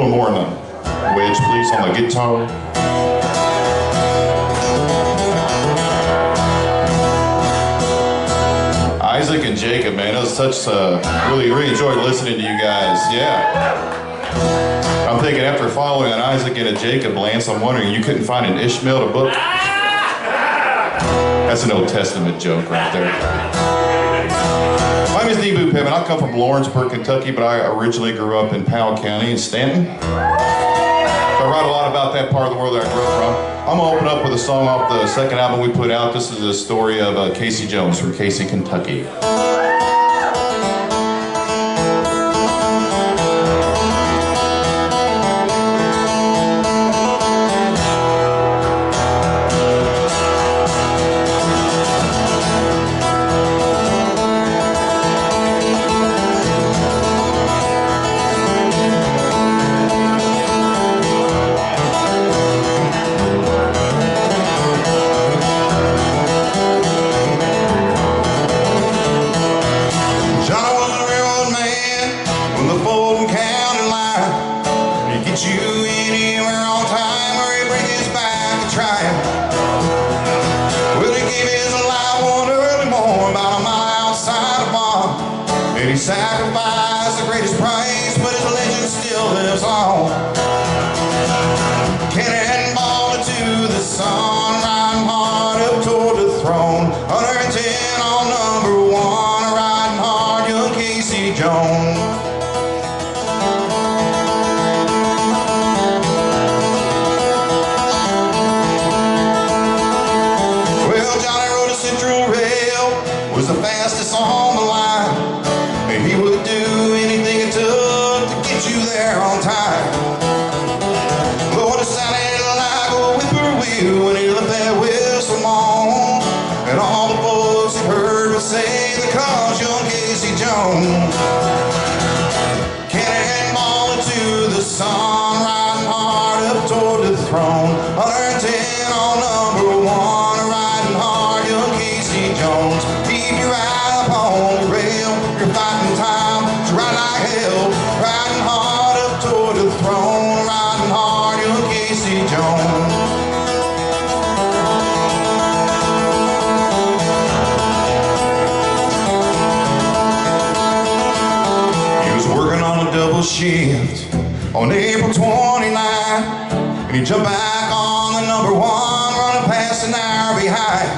little more in the wedge, please, on the guitar. Isaac and Jacob, man, it was such really enjoyed listening to you guys. Yeah. I'm thinking after following an Isaac and a Jacob, Lance, I'm wondering you couldn't find an Ishmael to book? That's an Old Testament joke right there. My name is Boone Pittman. I come from Lawrenceburg, Kentucky, but I originally grew up in Powell County in Stanton. I write a lot about that part of the world that I grew up from. I'm gonna open up with a song off the second album we put out. This is a story of Casey Jones from Casey, Kentucky. He sacrificed the greatest price, but his legend still lives on. Cannonball to the sun, riding hard up toward the throne. 110 on number one, riding hard, young Casey Jones. Well, Johnny rode a Central Rail, was the fastest on the line. He would do anything it took to get you there on time. Lord, it sounded like a whippoorwill when he left that whistle on. And all the folks he heard would say, "There comes young Casey Jones." Cannonball to the sun, riding hard up toward the throne. 110 on number one, riding hard, young Casey Jones. Keep your eye up on the rail, you're fighting time to ride like hell. Riding hard up toward the throne, riding hard, young Casey Jones. He was working on a double shift on April 29th, and he jumped back on the number one, running past an hour behind.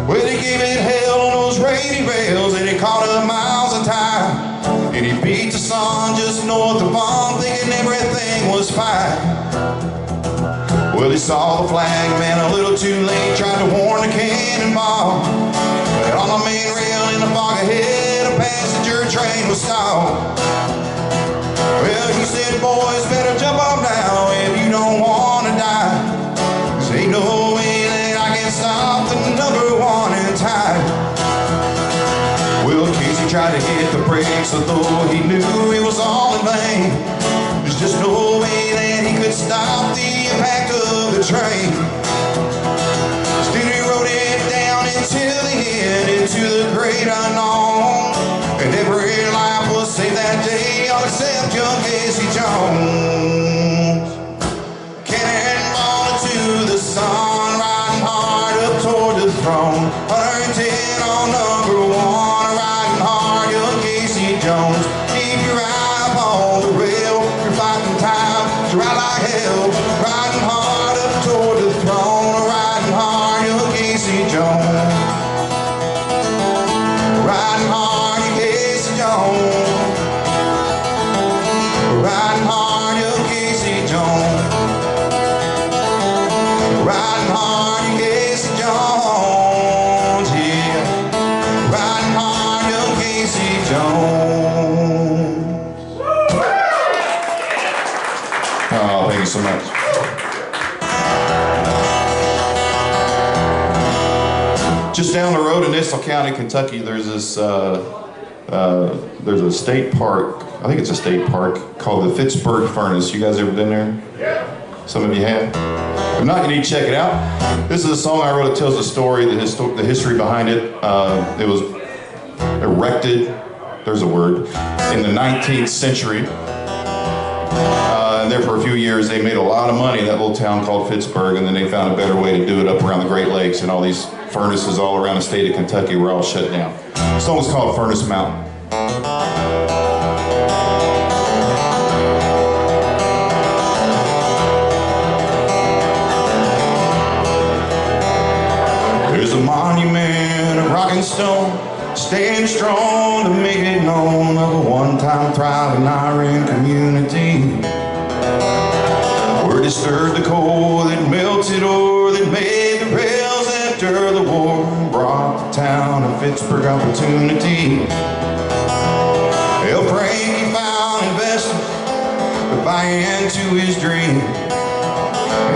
Well, he gave it hell on those rainy rails, and he caught up miles of time. And he beat the sun just north of Vaughn, thinking everything was fine. Well, he saw the flag man a little too late, tried to warn the cannonball. But on the main rail in the fog ahead, a passenger train was stopped. Well, he said, "Boys, better jump off now if you don't want to die. 'Cause ain't no way that I can stop the number one in time." Well, Casey tried to hit the brakes, although he knew it was all in vain. There's just no way that he could stop the impact of the train. Still he rode it down until the end, into the great unknown. And every life was saved that day, all except young Casey Jones. Cannonball to the sun, riding hard up toward the throne. 110 on number one, riding hard, young Casey Jones. Keep your eye up on the rail, you're fighting time to ride like hell. Riding hard up toward the throne, riding hard, young Casey Jones. Riding hard, young Casey Jones. Riding hard, young Casey Jones. Riding hard, young Casey Jones, yeah. Riding hard, young Casey Jones. Oh, thank you so much. Just down the road in Nassau County, Kentucky, there's this, there's a state park, I think it's a state park, called the Pittsburgh Furnace. You guys ever been there? Yeah. Some of you have? If not, you need to check it out. This is a song I wrote that tells the story, the history behind it. It was erected, there's a word, in the 19th century. And there for a few years, they made a lot of money in that little town called Pittsburgh, and then they found a better way to do it up around the Great Lakes, and all these furnaces all around the state of Kentucky were all shut down. The song was called Furnace Mountain. There's a monument of rock and stone, staying strong to make it known, of a one-time thriving iron community. Where they stirred the coal that melted ore, that made the rails after the war, and brought the town of Pittsburgh opportunity. El Frankie found investors to buy into his dream.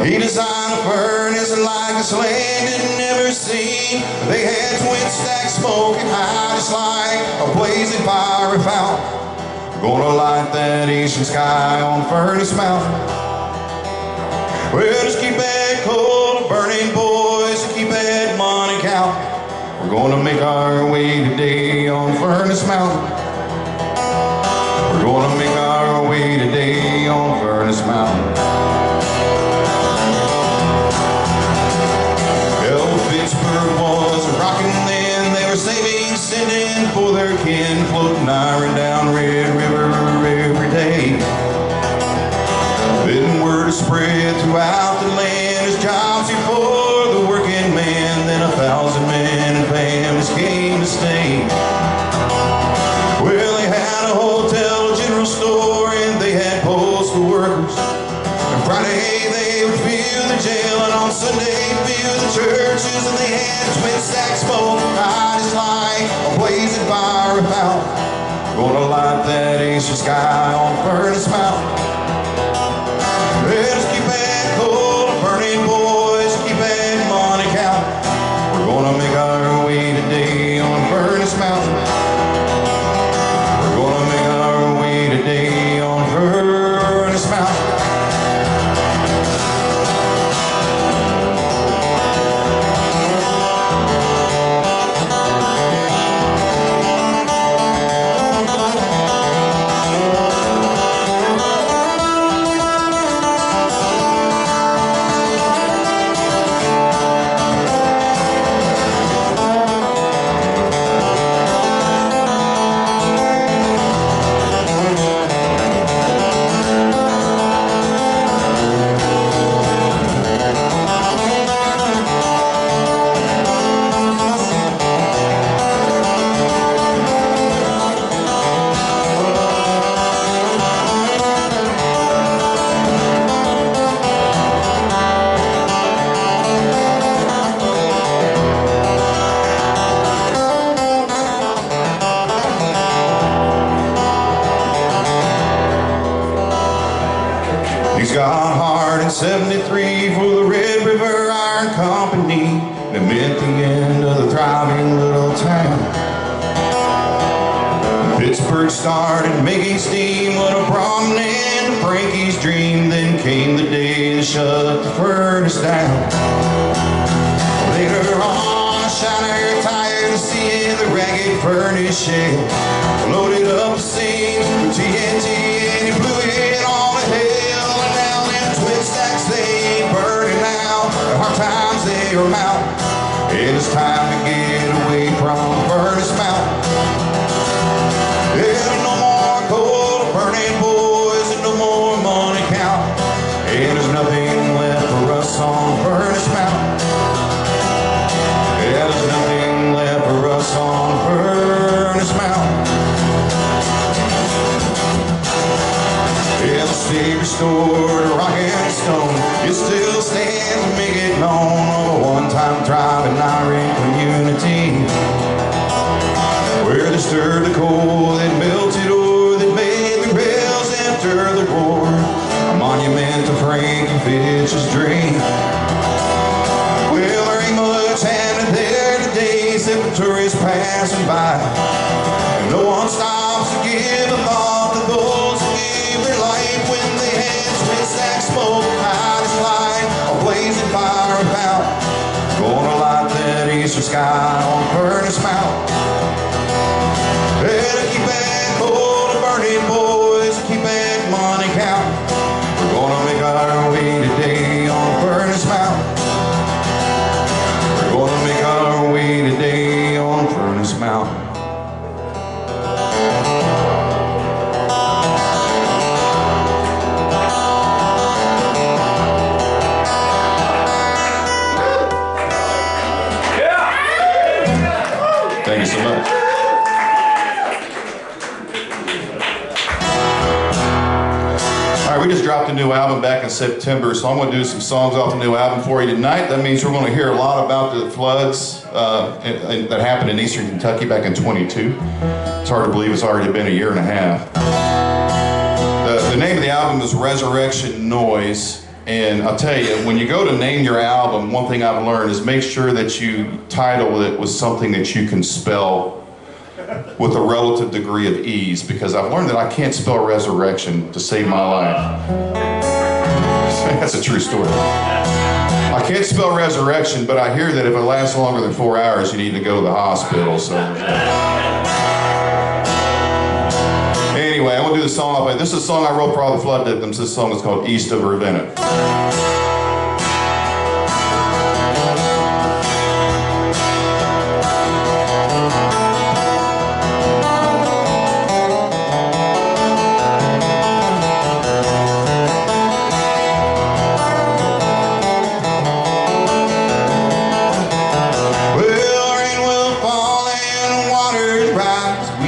He designed a furnace like this land had never seen. They had twin stack smoking high, just like a blazing fiery fountain. Gonna light that eastern sky on Furnace Mountain. Well, just keep that coal burning, boys, and keep that money counting. We're gonna make our way today on Furnace Mountain. We're gonna make our way today on Furnace Mountain. Pittsburgh was rocking then, they were saving, sending for their kin, floating iron down Red River every day. Then word spread throughout the land as jobs here for the working man. Then 1,000 men and families came to stay. Well, they had a hotel, a general store, and they had postal workers. And Friday they would fill the jail, and on Sunday fill the churches, and they had twin stack smoke, high just like a blazing fiery fountain. Gonna light that eastern sky on Furnace Mountain. Let's keep that coal burning, boys, keep that money counting. We're gonna make our way today on Furnace Mountain. We're gonna make our way today on Furnace Mountain. He's got hard in '73 for the Red River Iron Company. That meant the end of the thriving little town. Pittsburgh started making steam, what a prominent to Frankie's dream. Then came the day to shut the furnace down. Later on, a shiner tired of seeing the ragged furnace shell, loaded up the seams with TNT and he blew it all to hell. And now them twin stacks, they ain't burning now. The hard times, they are mounting. And it's time to get away from Furnace Mountain. Yeah, no more coal burning, boys, and no more money counting. And there's nothing left for us on Furnace Mountain. Yeah, there's nothing left for us on Furnace Mountain. Yeah, the state restored rock and stone, it still stands to make it known of a one-time thriving iron community. Where they stirred the coal that melted ore, that made the rails after the war, a monument to Frankie Fitch's dream. Well, there ain't much happening there today except the tourists passing by, and no one stops to give a thought to those who gave their life when they had twin stack smoke, high as flying, a blazing fire about. Gonna light that eastern sky on Furnace Mountain. Better keep that coal burning, boys, keep that money counting. Thank you so much. All right, we just dropped a new album back in September, so I'm going to do some songs off the new album for you tonight. That means we're going to hear a lot about the floods that happened in eastern Kentucky back in 22. It's hard to believe it's already been a year and a half. The name of the album is Resurrection Noise. And I'll tell you, when you go to name your album, one thing I've learned is make sure that you title it with something that you can spell with a relative degree of ease, because I've learned that I can't spell resurrection to save my life. That's a true story. I can't spell resurrection, but I hear that if it lasts longer than 4 hours, you need to go to the hospital. So anyway, I'm going to do the song. This is a song I wrote for all the flood victims. This song is called East of Ravenna.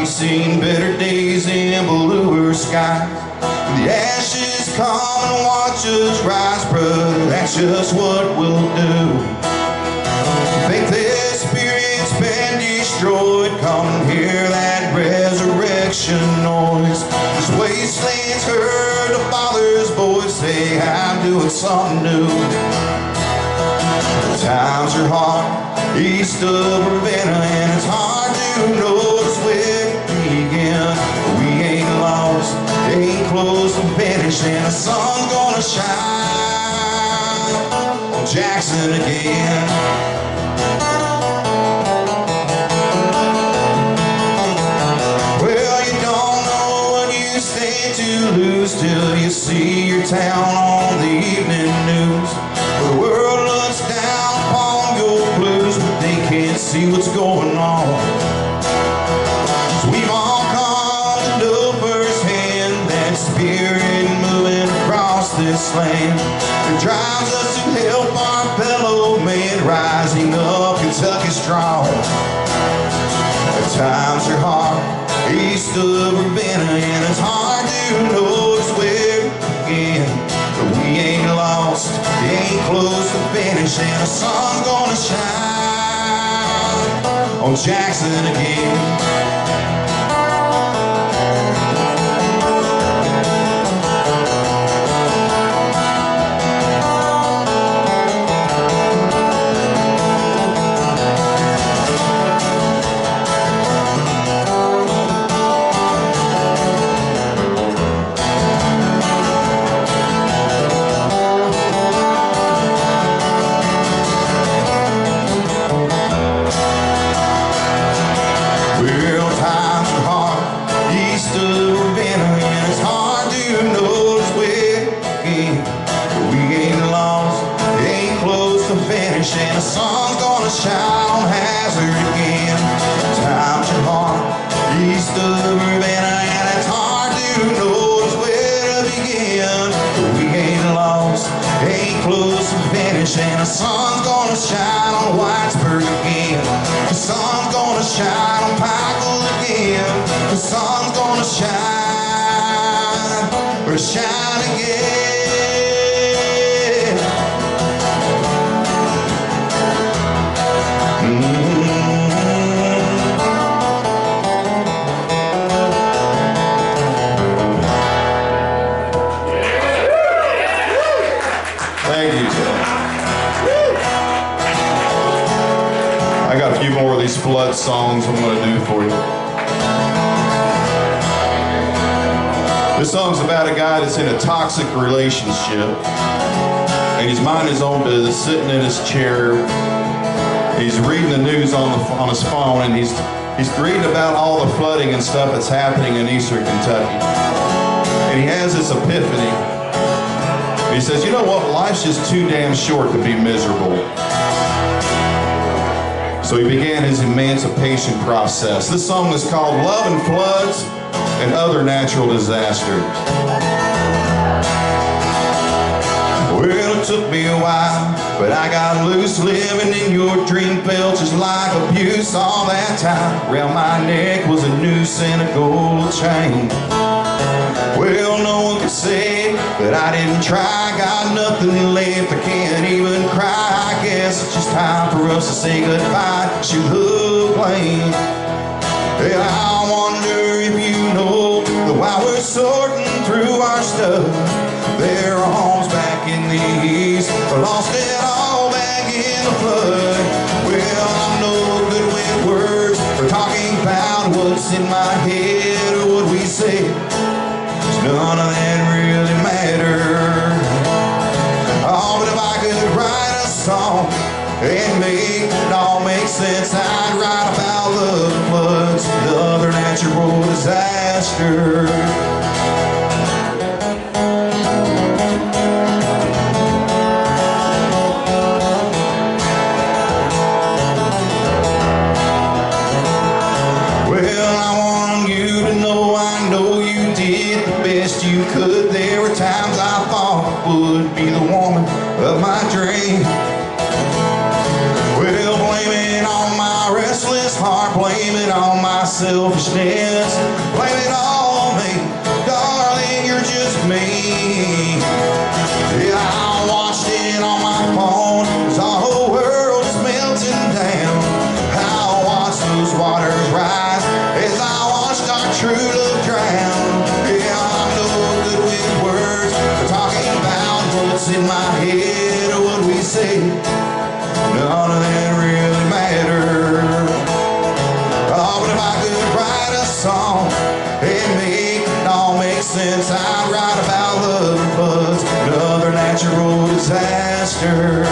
Seen better days in bluer skies. The ashes come and watch us rise, brother, that's just what we'll do. Think their spirit's been destroyed, come and hear that resurrection noise. This wasteland's heard the Father's voice say, I'm doing something new. The times are hard east of Ravenna, and it's hard to notice where we ain't lost, ain't close to finish, and the sun's gonna shine on Jackson again. Well, you don't know what you stand to lose till you see your town on the evening news. The world looks down upon your blues, but they can't see what's going on. We've all come to know firsthand that spirit moving across this land that drives us to help our fellow man, rising up Kentucky strong. The times are hard east of Ravenna, and it's hard to notice where to begin. But we ain't lost, ain't close to finish, and the sun's gonna shine on Jackson again. And the sun's gonna shine on Hazard again. Times are hard east of Ravenna, and it's hard to notice where to begin. But we ain't lost, ain't close to finish, and the sun's gonna shine on Whitesburg again. The sun's gonna shine on Pikeville again. The sun's gonna shine, or shine again. I got a few more of these flood songs I'm going to do for you. This song's about a guy that's in a toxic relationship, and he's minding his own business, sitting in his chair. He's reading the news on his phone, and he's reading about all the flooding and stuff that's happening in eastern Kentucky. And he has this epiphany. He says, you know what, life's just too damn short to be miserable. So he began his emancipation process. This song is called Love and Floods and Other Natural Disasters. Well, it took me a while, but I got loose. Living in your dream felt just like abuse. All that time around my neck was a noose and a gold chain. Well, no one could say that I didn't try. Got nothing left, I can't even cry. I guess it's just time for us to say goodbye. Shoot the plane. Yeah, I wonder if you know that while we're sorting through our stuff, there are homes back in the east, lost it all back in the flood. Well, I'm no good with words for talking about what's in my head or what we say. None of that really mattered. Oh, but if I could write a song and make it all make sense, I'd write about love, floods, and other natural disasters. You could. There were times I thought would be the woman of my dream. Well, blame it on my restless heart, blame it on my selfishness, blame it all on me, darling, you're just me. Yeah, I watched it on my phone as our whole world is melting down. I watched those waters rise as I watched our true love drown. What's in my head or what we say, none of that really mattered. Oh, but if I could write a song and make it all make sense, I'd write about love and floods and other natural disasters.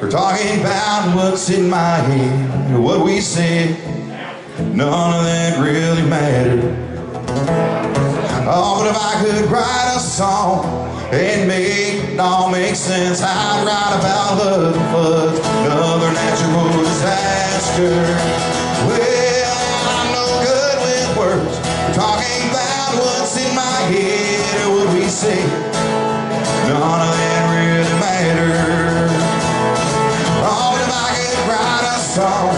We're talking about what's in my head or what we said, none of that really mattered. Oh, but if I could write a song and make it all make sense, I'd write about love and floods and other natural disasters. Well, I'm no good with words. We're talking about what's in my head or what we say, none of that really mattered. Song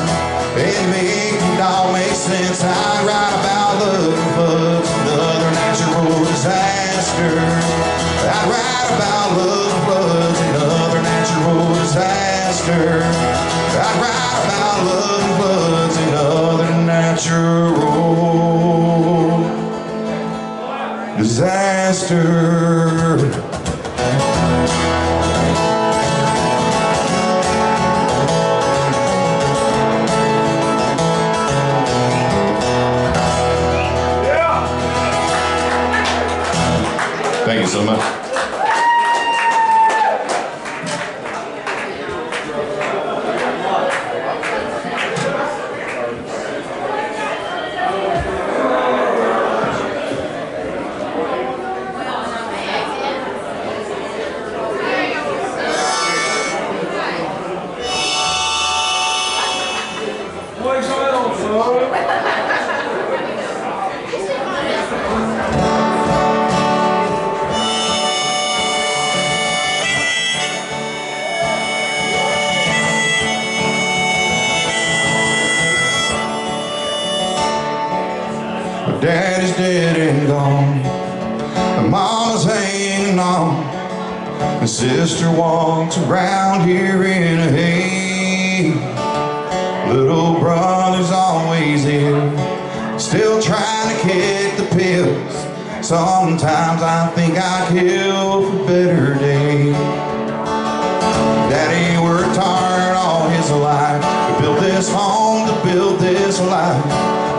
and make it all make sense, I'd write about love and floods and other natural disasters. I'd write about love and floods and other natural disasters. I'd write about love and floods and other natural disasters. Thank you so much. Daddy's dead and gone, and Mama's hanging on, and Sister walks around here in a hay. Little brother's always ill, still trying to kick the pills. Sometimes I think I'd kill for better days. Daddy worked hard all his life to build this home, to build this life.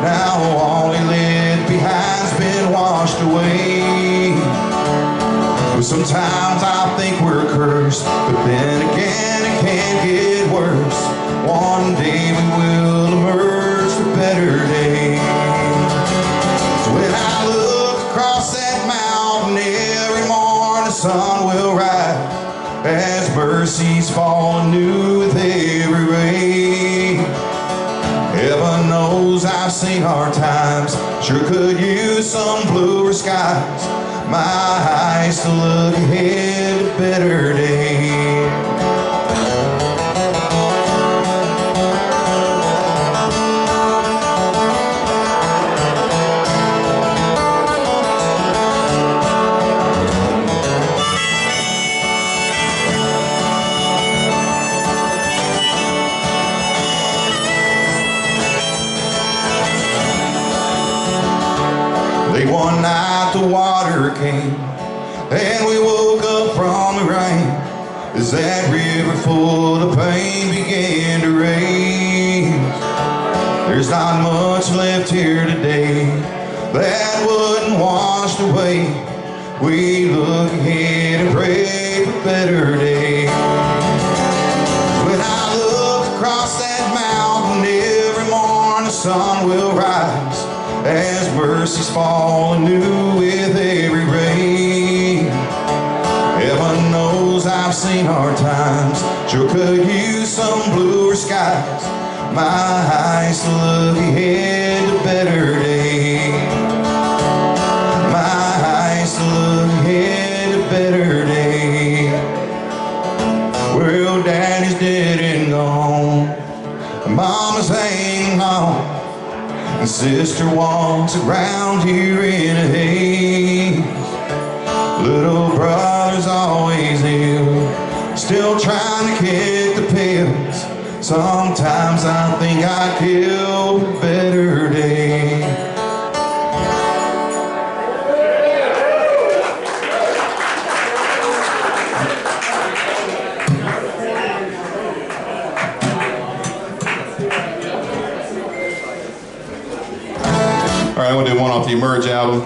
Now all he left behind's been washed away. But sometimes I think we're cursed, but then again it can get worse. One day we will emerge for better days. So when I look across that mountain every morning, the sun will rise as mercies fall anew with every ray. Heaven knows I've seen hard times, sure could use some bluer skies. My eyes to look ahead to better days. Late one night the water came, and we woke up from the rain, as that river full of pain began to raise. There's not much left here today that wasn't washed away. We look ahead and pray for better days. When I look across that mountain every morning, the sun will rise as mercies fall anew with every ray. Heaven knows I've seen hard times, sure could use some bluer skies. My eyes to look ahead to better days. My eyes to look ahead to better days. Well, Daddy's dead and gone, and Mama's hanging on, and Sister walks around here in a haze. Little brother's always ill, still trying to kick the pills. Sometimes I think I'd kill for better days. All right, I'm gonna do one off the Emerge album.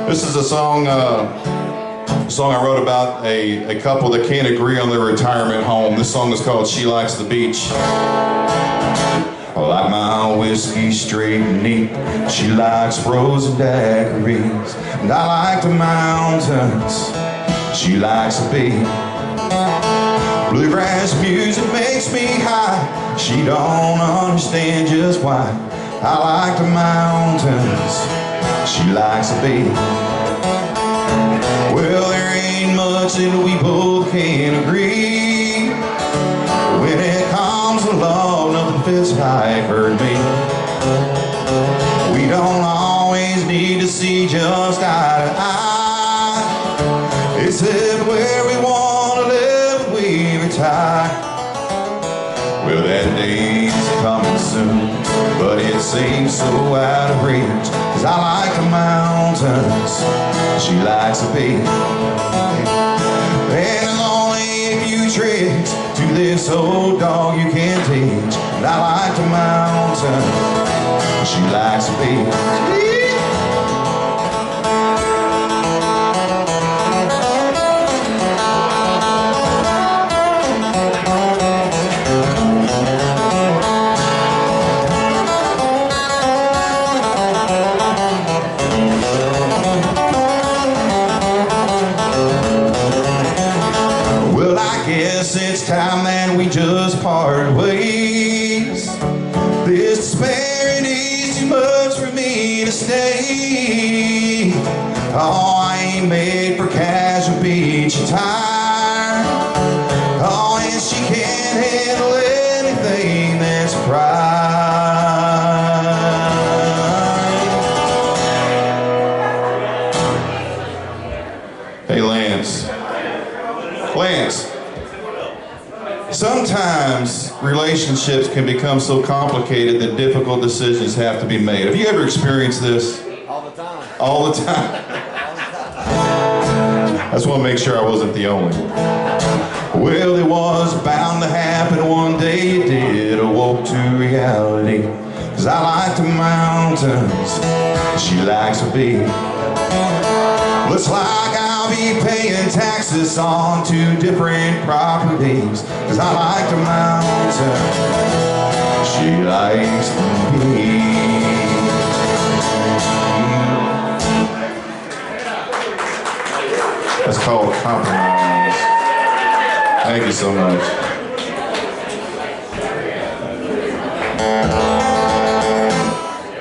This is a song I wrote about a couple that can't agree on their retirement home. This song is called She Likes the Beach. I like my whiskey straight and neat. She likes frozen daiquiris. And I like the mountains. She likes the beach. Bluegrass music makes me high. She don't understand just why. I like the mountains. She likes the beach. Well, there ain't much that we both can agree. When it comes to love, nothing fits like her and me. We don't always need to see just eye to eye, except where we want to live, we retire. Well, that day's coming soon, but it seems so out of reach. 'Cause I like the mountains, she likes the beach. And there's only a few tricks to this old dog you can teach. And I like the mountains, she likes the beach. It's time that we just part ways. This disparity's too much for me to stay. Oh, I ain't made for casual beach attire. Oh, and she can't handle anything that's pride. Hey, Lance. Sometimes relationships can become so complicated that difficult decisions have to be made. Have you ever experienced this? All the time. All the time. All I just want to make sure I wasn't the only. Well, it was bound to happen one day. It did. Awoke to reality. 'Cause I like the mountains, she likes the beach. Looks like I'll be paying taxes on 2 different properties. 'Cause I like the mountains, she likes the beach. That's called compromise. Thank you so much.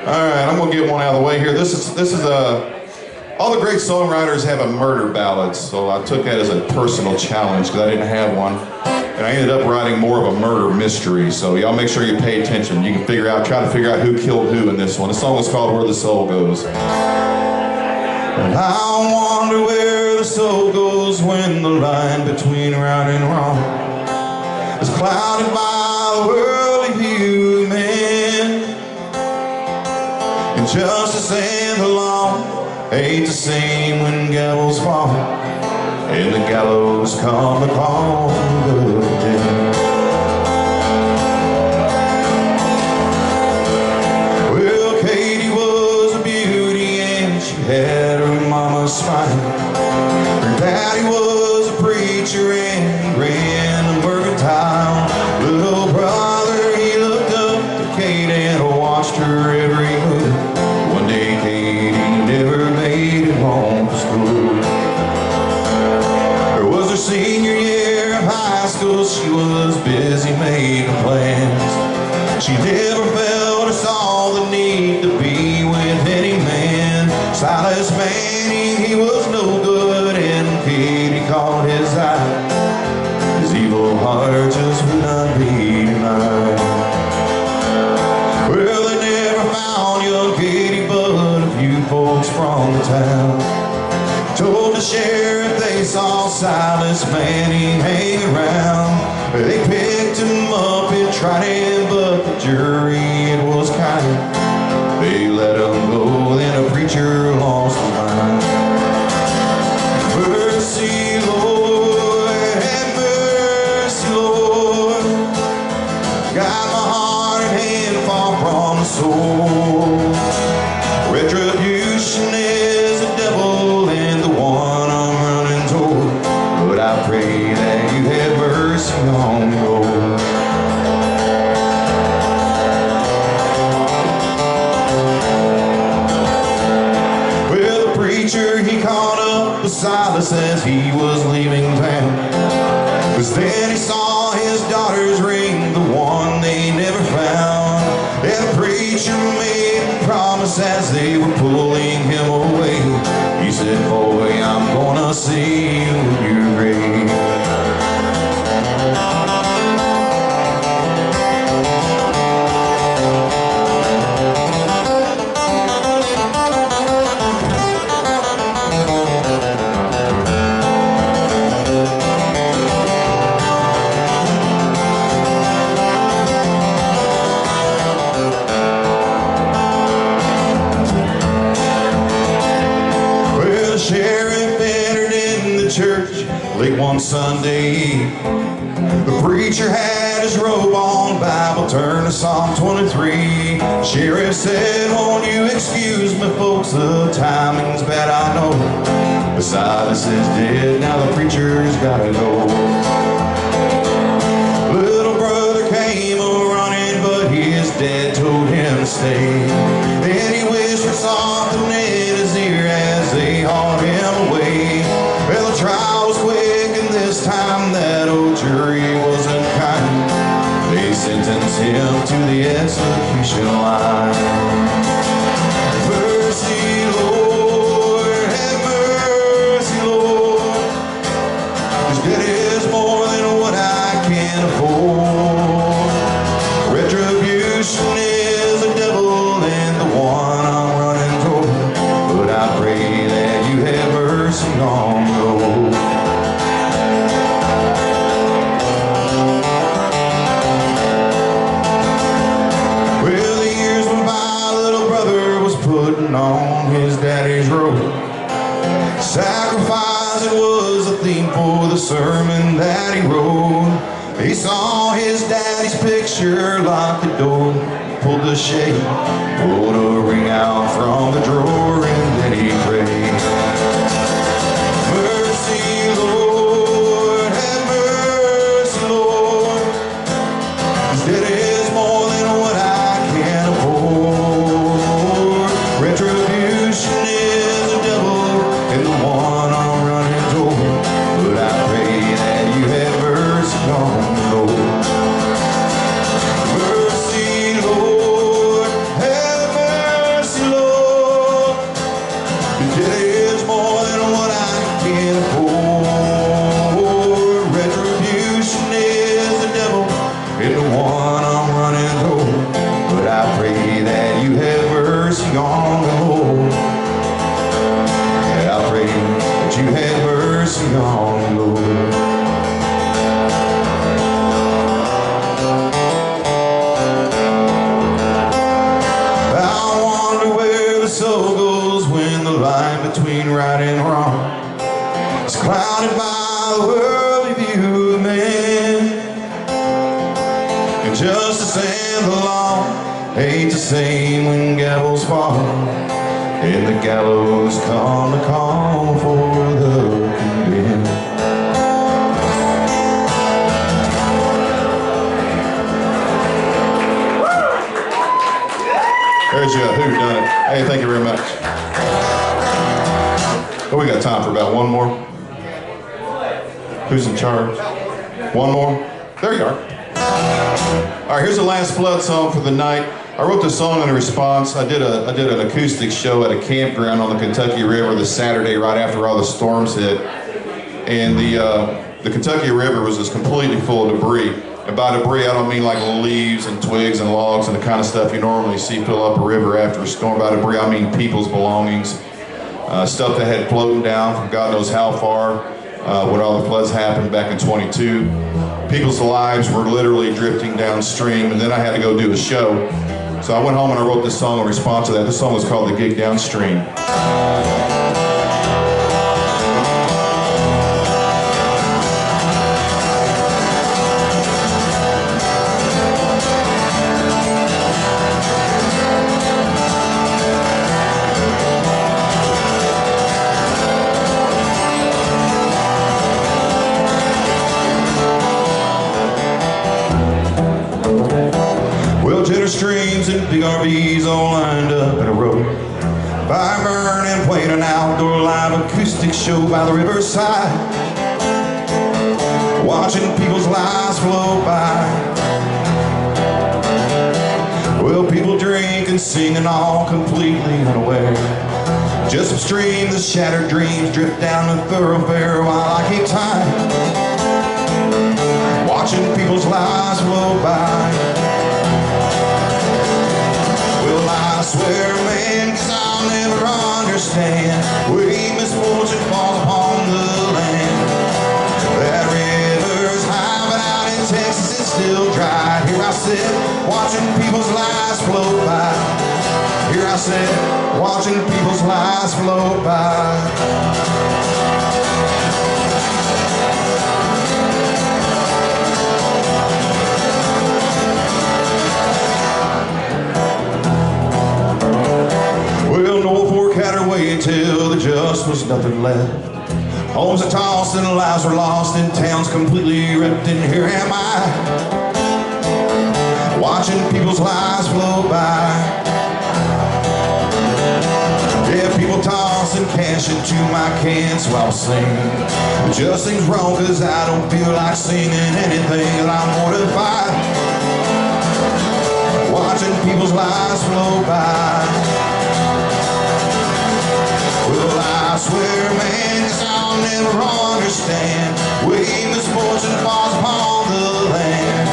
All right, I'm gonna get one out of the way here. This is all the great songwriters have a murder ballad, so I took that as a personal challenge because I didn't have one, and I ended up writing more of a murder mystery. So y'all make sure you pay attention. You can try to figure out who killed who in this one. The song is called "Where the Soul Goes." And I wonder where the soul goes when the line between right and wrong is clouded by the worldly view of men. Injustice and the law ain't the same when gavels fall and the gallows come upon the dead. Well, Katie was a beauty and she had her mama's smile. Her daddy was a preacher and he ran a mercantile. Little brother, he looked up to Kate and watched her every move. One day Katie never made it home from school. It was her senior year of high school. She was busy making plans. She never felt or saw the need to be with any man. Silas Manning, he was no good, and Katie caught his eye. His evil heart just would not be denied. Well, they never found young Katie, but a few folks from the town told the sheriff they saw Silas Manning hanging around. They picked him up and tried him, but the jury, it was kind. They let him go, then a preacher lost his mind. Mercy, Lord, have mercy, Lord. Got my heart and hand far from the soul. Retribution is the devil and the one I'm running toward. But I pray that you have mercy on me, Lord. Well, the preacher, he caught up with Silas as he was leaving town. 'Cause then he saw his daughter's ring, the one they never found. And the preacher made a promise as they were pulling him away. He said, boy, I'm gonna see you in your grave. Sheriff entered in the church late one Sunday eve. The preacher had his robe on, Bible turned to Psalm 23. Sheriff said, won't you excuse me, folks, the timing's bad, I know. But Silas is dead, now the preacher's gotta go. Little brother came a-running, but his dad told him to stay. Then he whispered something in his ear as they hauled him away. Well, the trial was quick, and this time that old jury wasn't kind. They sentenced him to the execution line. Mercy, Lord, have mercy, Lord. His debt is more than what I can afford. Retribution is the devil and the one I'm running toward. But I pray that you have mercy on me, Lord. Well, the years went by, little brother, sermon that he wrote. He saw his daddy's picture, locked the door, pulled the shade, pulled a ring out from the drawer, and then he prayed. Mercy, Lord, have mercy, Lord. His debt is more than what I can afford. Retribution is a devil and the one I'm running toward. But I pray that you have mercy on me, Lord. Mercy, Lord, have mercy, Lord. His debt is more than what I can afford. Retribution is the devil and the one I'm running toward. But I pray that you have mercy on me, Lord. I pray that you have mercy on me, Lord. I wonder where the soul goes when the line between right and wrong is clouded by the worldly view of man. And justice and the law ain't the same when gavels fall, and the gallows come to call for the condemned. There's your who done it. Hey, thank you very much. Oh, we got time for about one more. Who's in charge? One more? There you are. All right, here's the last flood song for the night. I wrote this song in response. I did an acoustic show at a campground on the Kentucky River the Saturday right after all the storms hit, and the Kentucky River was just completely full of debris. And by debris, I don't mean like leaves and twigs and logs and the kind of stuff you normally see fill up a river after a storm. By debris, I mean people's belongings, stuff that had floated down from God knows how far when all the floods happened back in 22. People's lives were literally drifting downstream, and then I had to go do a show. So I went home and I wrote this song in response to that. This song was called The Gig Downstream. Streams and big RVs all lined up in a row. Fire burning, playing an outdoor live acoustic show by the riverside. Watching people's lives flow by. Well, people drink and sing and all completely unaware. Just upstream, the shattered dreams drift down the thoroughfare while I keep time. Watching people's lives flow by. I swear, man, 'cause I'll never understand when misfortune falls upon the land. That river's high, but out in Texas it's still dry. Here I sit, watching people's lives flow by. Here I sit, watching people's lives flow by. Until there just was nothing left. Homes are tossed and lives were lost and towns completely wrecked, and here am I, watching people's lives flow by. Yeah, people toss and cash into my can, so I'll sing. It just seems wrong 'cause I don't feel like singing anything, and I'm mortified, watching people's lives flow by. Well, I swear, man, 'cause I'll never understand when misfortune falls upon the land.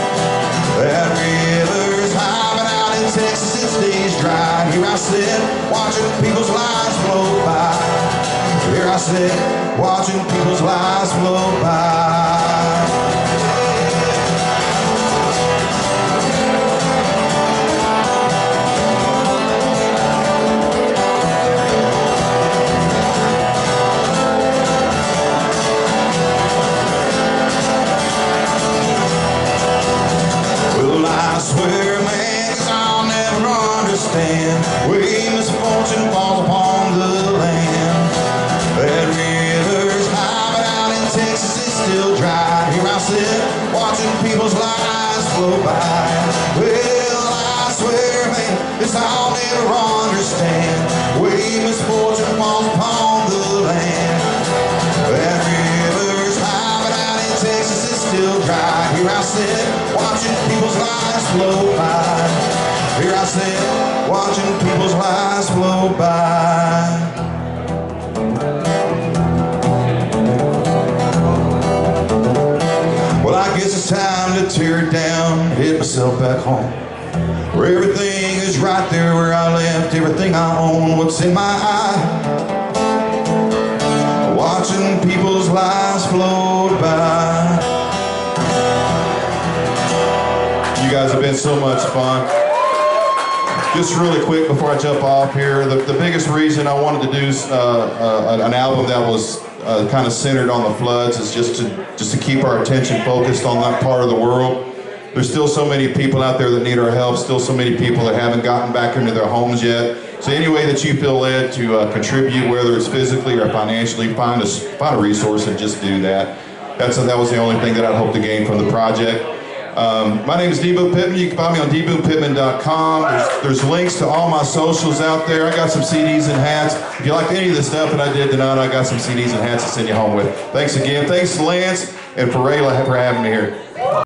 That river's high, but out in Texas it stays dry. Here I sit, watching people's lives flow by. Here I sit, watching people's lives flow by. swear, man, 'cause I'll never understand way misfortune falls upon the land. That river's high, but out in Texas it's still dry. Here I sit, watching people's lives flow by. Well, I swear, man, this I'll never understand way misfortune falls upon the land. That river's high, but out in Texas it's still dry. Here I sit, watching people's lives flow by. Here I sit, watching people's lives flow by. Well, I guess it's time to tear it down, head myself back home, where everything is right there where I left everything I own. What's in my eye? Watching people's lives float by. You guys have been so much fun. Just really quick before I jump off here, the biggest reason I wanted to do an album that was kind of centered on the floods is just to keep our attention focused on that part of the world. There's still so many people out there that need our help, still so many people that haven't gotten back into their homes yet. So any way that you feel led to contribute, whether it's physically or financially, find a resource and just do that. That was the only thing that I hope to gain from the project. My name is Boone Pittman. You can find me on dboonepittman.com. There's links to all my socials out there. I got some CDs and hats. If you like any of the stuff that I did tonight, I got some CDs and hats to send you home with. Thanks again. Thanks to Lance and for Rayla for having me here.